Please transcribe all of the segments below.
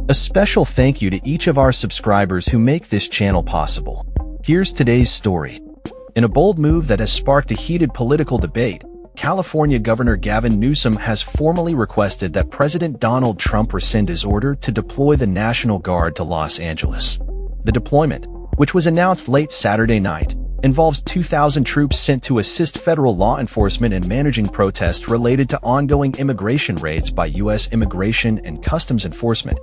A special thank you to each of our subscribers who make this channel possible. Here's today's story. In a bold move that has sparked a heated political debate, California Governor Gavin Newsom has formally requested that President Donald Trump rescind his order to deploy the National Guard to Los Angeles. The deployment, which was announced late Saturday night, involves 2,000 troops sent to assist federal law enforcement in managing protests related to ongoing immigration raids by U.S. Immigration and Customs Enforcement,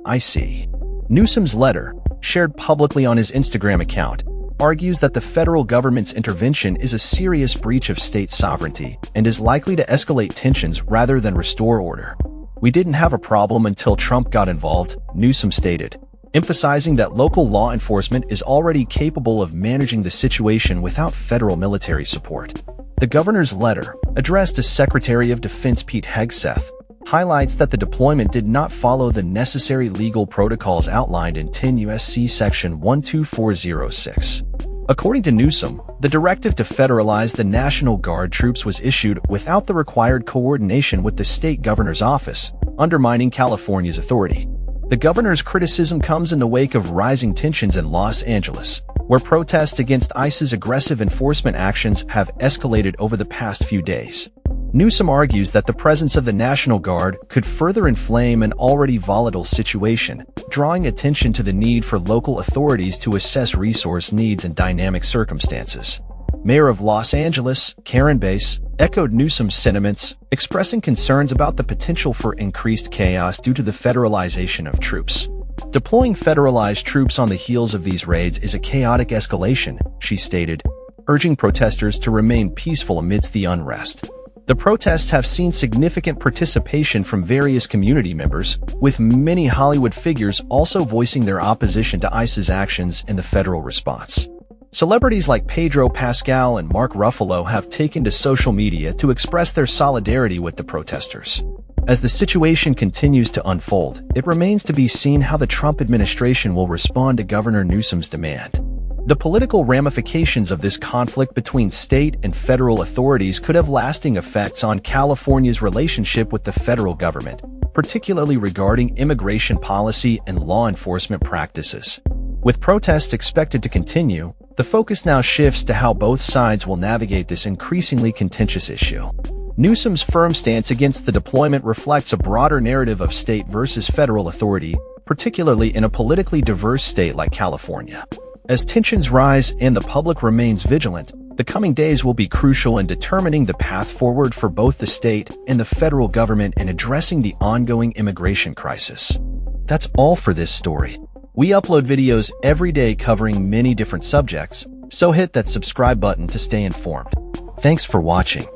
IC. Newsom's letter, shared publicly on his Instagram account, argues that the federal government's intervention is a serious breach of state sovereignty and is likely to escalate tensions rather than restore order. "We didn't have a problem until Trump got involved," Newsom stated, emphasizing that local law enforcement is already capable of managing the situation without federal military support. The governor's letter, addressed to Secretary of Defense Pete Hegseth, highlights that the deployment did not follow the necessary legal protocols outlined in 10 U.S.C. Section 12406. According to Newsom, the directive to federalize the National Guard troops was issued without the required coordination with the state governor's office, undermining California's authority. The governor's criticism comes in the wake of rising tensions in Los Angeles, where protests against ICE's aggressive enforcement actions have escalated over the past few days. Newsom argues that the presence of the National Guard could further inflame an already volatile situation, drawing attention to the need for local authorities to assess resource needs in dynamic circumstances. Mayor of Los Angeles, Karen Bass, echoed Newsom's sentiments, expressing concerns about the potential for increased chaos due to the federalization of troops. "Deploying federalized troops on the heels of these raids is a chaotic escalation," she stated, urging protesters to remain peaceful amidst the unrest. The protests have seen significant participation from various community members, with many Hollywood figures also voicing their opposition to ICE's actions in the federal response. Celebrities like Pedro Pascal and Mark Ruffalo have taken to social media to express their solidarity with the protesters. As the situation continues to unfold, it remains to be seen how the Trump administration will respond to Governor Newsom's demand. The political ramifications of this conflict between state and federal authorities could have lasting effects on California's relationship with the federal government, particularly regarding immigration policy and law enforcement practices. With protests expected to continue, the focus now shifts to how both sides will navigate this increasingly contentious issue. Newsom's firm stance against the deployment reflects a broader narrative of state versus federal authority, particularly in a politically diverse state like California. As tensions rise and the public remains vigilant, the coming days will be crucial in determining the path forward for both the state and the federal government in addressing the ongoing immigration crisis. That's all for this story. We upload videos every day covering many different subjects, so hit that subscribe button to stay informed. Thanks for watching.